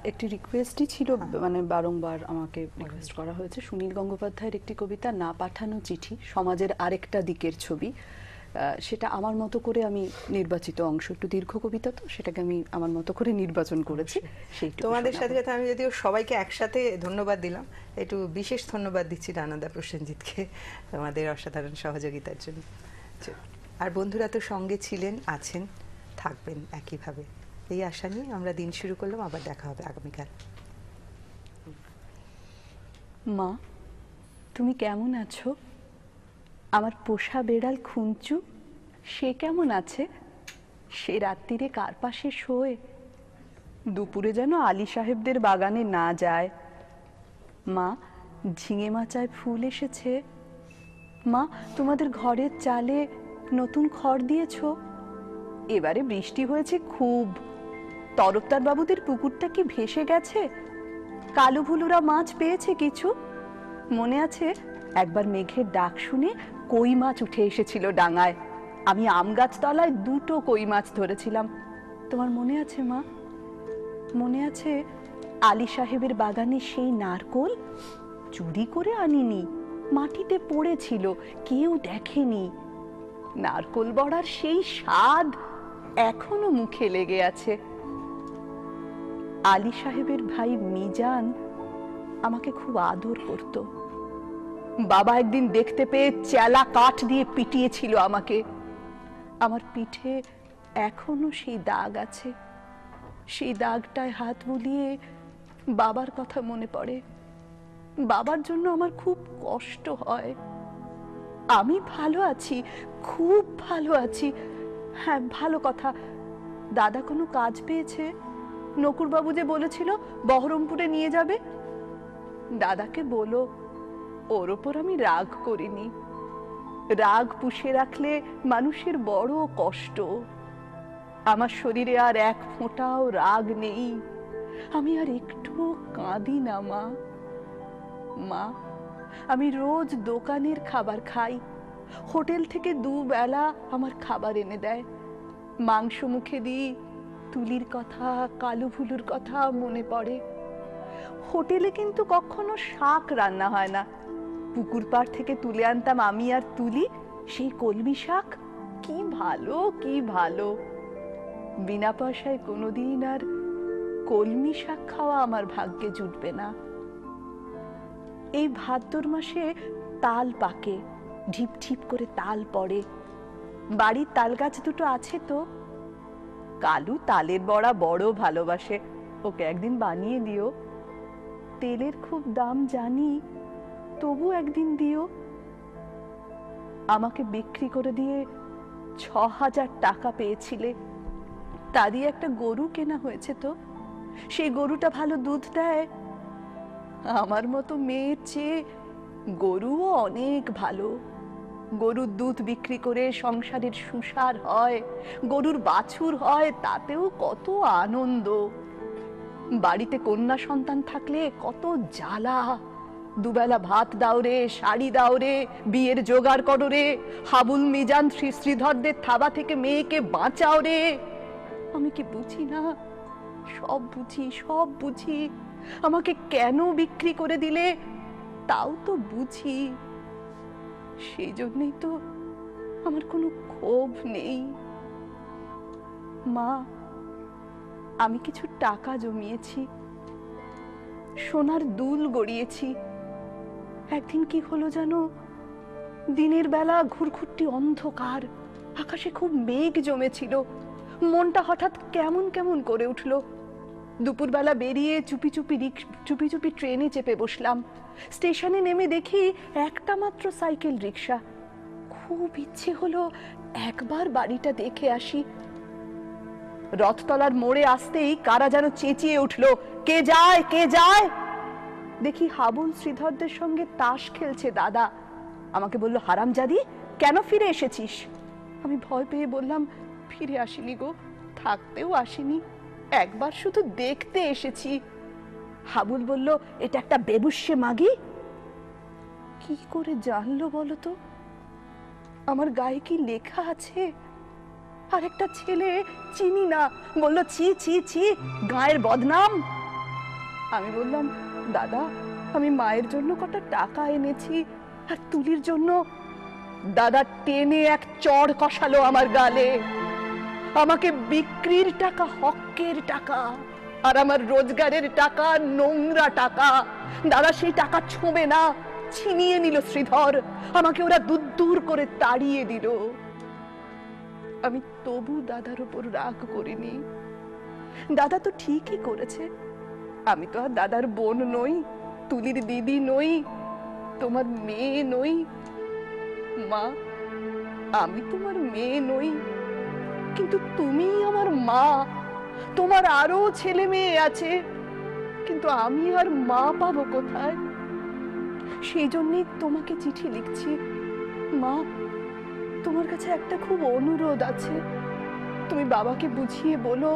একটি রিকোয়েস্টই ছিল, মানে বারংবার আমাকে রিকোয়েস্ট করা হয়েছে। সুনীল গঙ্গোপাধ্যায়ের একটি কবিতা, না পাঠানো চিঠি, সমাজের আরেকটা দিকের ছবি, সেটা আমার মতো করে আমি নির্বাচিত অংশ, একটু দীর্ঘ কবিতা তো, সেটাকে আমি আমার মতো করে নির্বাচন করেছি। তোমাদের সাথে সাথে আমি যদিও সবাইকে একসাথে ধন্যবাদ দিলাম, একটু বিশেষ ধন্যবাদ দিচ্ছি রানাদা, প্রসেনজিৎকে তোমাদের অসাধারণ সহযোগিতার জন্য। আর বন্ধুরা তো সঙ্গে ছিলেন, আছেন, থাকবেন একইভাবে, এই আশা নিয়ে আমরা দিন শুরু করলাম। আবার দেখা হবে আগামীকাল। মা, তুমি কেমন আছো? আমার পোষা বেড়াল খুঞ্চু, সে কেমন আছে? সে রাত্রিরে কার পাশে শোয়? দুপুরে যেন আলী সাহেবদের বাগানে না যায়। মা, ঝিঙে মাচায় ফুল এসেছে। মা, তোমাদের ঘরের চালে নতুন খড় দিয়েছো? এবারে বৃষ্টি হয়েছে খুব। তরফদার বাবুদের পুকুরটা কি ভেসে গেছে? কালো ভুলুরা মাছ পেয়েছে কিছু? মনে আছে একবার মেঘের ডাক শুনে কই মাছ উঠে এসেছিল ডাঙায়, আমি আম গাছ তলায় দুটো কই মাছ ধরেছিলাম। তোমার মনে আছে মা? মনে আছে আলী সাহেবের বাগানে সেই নারকোল? চুরি করে আনিনি, মাটিতে পড়েছিল, কেউ দেখেনি। নারকোল বড়ার সেই স্বাদ এখনো মুখে লেগে আছে। আলী সাহেবের ভাই মিজান আমাকে খুব আদর করত। বাবা একদিন দেখতে পেয়ে চেলা কাঠ দিয়ে পিটিয়েছিল আমাকে। আমার পিঠে এখনো সেই দাগ আছে। সেই দাগটায় হাত বুলিয়ে বাবার কথা মনে পড়ে। বাবার জন্য আমার খুব কষ্ট হয়। আমি ভালো আছি, খুব ভালো আছি। হ্যাঁ, ভালো কথা, দাদা কোনো কাজ পেয়েছে? নকুরবাবু যে বলেছিল বহরমপুরে নিয়ে যাবে, দাদাকে বলো ওর ওপর আমি রাগ করিনি। রাগ পুষে রাখলে মানুষের বড় কষ্ট। আমার শরীরে আর এক ফোঁটাও রাগ নেই, আমি আর একটু কাঁদি না মা। মা, আমি রোজ দোকানের খাবার খাই, হোটেল থেকে দুবেলা আমার খাবার এনে দেয়। মাংস মুখে দিই, তুলির কথা, কালু ভুলুর কথা মনে পড়ে। হোটেলে কিন্তু কখনো শাক রান্না হয় না, পুকুর পাড় থেকে তুলে আনতাম আমি আর তুলি সেই কলমি শাক। কি ভালো, কি ভালো। বিনা পয়সায় কোনোদিন আর কলমি শাক খাওয়া আমার ভাগ্যে জুটবে না। এই ভাদ্র মাসে তাল পাকে, ঢিপ ঢিপ করে তাল পড়ে। বাড়ির তাল গাছ দুটো আছে তো। কালু তালের বড়া বড় ভালোবাসে, ওকে একদিন বানিয়ে দিও। তেলের খুব দাম জানি, তবু একদিন দিও। আমাকে বিক্রি করে দিয়ে ৬,০০০ টাকা পেয়েছিলে, তা দিয়ে একটা গরু কেনা হয়েছে তো। সেই গরুটা ভালো দুধ দেয়। আমার মতো মেয়ের চেয়ে গরুও অনেক ভালো। গরুর দুধ বিক্রি করে সংসারের সুসার হয়, গরুর বাছুর হয়, তাতেও কত আনন্দ। বাড়িতে কন্যা সন্তান থাকলে কত জ্বালা। দুবেলা ভাত দাও রে, শাড়ি দাও রে, বিয়ের জোগাড় করো রে, হাবুল মিজান শ্রীধরদের থাবা থেকে মেয়েকে বাঁচাও রে। আমি কি বুঝি না? সব বুঝি, সব বুঝি। আমাকে কেন বিক্রি করে দিলে তাও তো বুঝি। সেই জন্যই তো আমার কোনো ক্ষোভ নেই। মা, আমি কিছু টাকা জমিয়েছি, সোনার দুল গড়িয়েছি। একদিন কি হলো জানো? দিনের বেলা ঘুরঘুরটি অন্ধকার, আকাশে খুব মেঘ জমেছিল। মনটা হঠাৎ কেমন কেমন করে উঠলো। দুপুরবেলা বেরিয়ে চুপি চুপি ট্রেনে চেপে বসলাম। স্টেশনে নেমে দেখি একটা মাত্র সাইকেল রিক্সা। খুব ইচ্ছে হলো একবার বাড়িটা দেখে আসি। রথতলার মোড়ে আসতেই কারা যেন চেঁচিয়ে উঠলো, কে যায়, কে যায়? দেখি হাবুল শ্রীধরদের সঙ্গে তাস খেলছে দাদা। আমাকে বলল, হারামজাদি, কেন ফিরে এসেছিস? আমি ভয় পেয়ে বললাম, ফিরে আসিনি গো, থাকতেও আসিনি, একবার শুধু দেখতে এসেছি। হাবুল বলল, এটা একটা বেবুশ্যে মাগি। কি করে জানলো বলো তো? আমার গায়ে কি লেখা আছে? আর একটা ছেলে চিনি না বলল, ছি ছি ছি, গায়ের বদনাম। আমি বললাম, দাদা আমি মায়ের জন্য কটা টাকা এনেছি। আর তুলির জন্য। দাদা টেনে এক চড় কষালো আমার গালে। আমাকে বিক্রির টাকা হকের টাকা, আর আমার রোজগারের টাকা নোংরা টাকা। দাদা সেই টাকা ছোঁবে না, ছিনিয়ে নিল শ্রীধর। আমাকে ওরা দূর করে তাড়িয়ে দিল। আমি তবু দাদার উপর রাগ করিনি। দাদা তো ঠিকই করেছে। আমি তো আর দাদার বোন নই, তুলির দিদি নই, তোমার মেয়ে নই। মা, আমি তোমার মেয়ে নই, কিন্তু তুমি আমার মা। তোমার আরো ছেলে মেয়ে আছে, কিন্তু আমি আর মা পাবো কোথায়? সেই জন্যই তোমাকে চিঠি লিখছি। মা, তোমার কাছে একটা খুব অনুরোধ আছে। তুমি বাবাকে বুঝিয়ে বলো,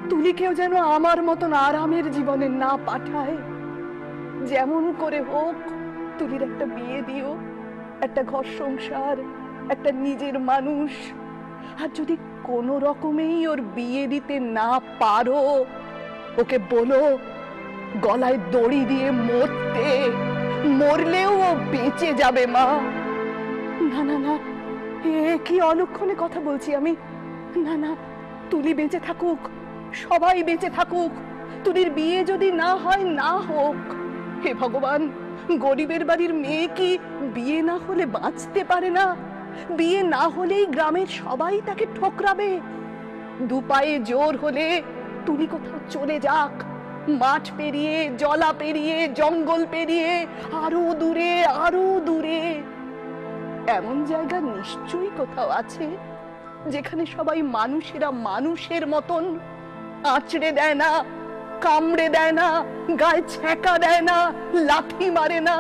তুলিকেও যেন আমার মতন আরামের জীবনে না পাঠায়। যেমন করে হোক তুলির একটা বিয়ে দিও, একটা ঘর সংসার, একটা নিজের মানুষ। আর যদি কোনো রকমেই ওর বিয়ে দিতে না পারো, ওকে বলো গলায় দড়ি দিয়ে মরতে। মরলেও ও বেঁচে যাবে মা। না না না, এ কি অলক্ষণে কথা বলছি আমি। না না, তুলি বেঁচে থাকুক, সবাই বেঁচে থাকুক। তুলির বিয়ে যদি না হয় না হোক। হে ভগবান, গরিবের বাড়ির মেয়ে কি বিয়ে না হলে বাঁচতে পারে না? বিয়ে না হলেই গ্রামের সবাই তাকে ঠোকরাবে। দুপায়ে জোর হলে তুলি কোথাও চলে যাক, মাঠ পেরিয়ে, জলা পেরিয়ে, জঙ্গল পেরিয়ে, আরো দূরে, আরো দূরে। এমন জায়গা নিশ্চয়ই কোথাও আছে যেখানে সবাই মানুষেরা মানুষের মতন আঁচড়ে দেয় না, কামড়ে দেয় না, গায়ে ছ্যাঁকা দেয় না, লাথি মারে না।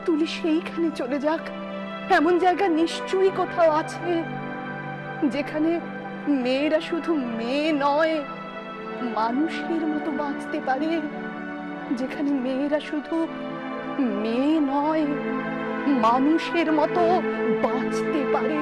তুলি সেইখানে চলে যাক। এমন জায়গা নিশ্চয়ই কোথাও আছে যেখানে মেয়েরা শুধু মেয়ে নয়, মানুষের মতো বাঁচতে পারে। যেখানে মেয়েরা শুধু মেয়ে নয়, মানুষের মতো বাঁচতে পারে।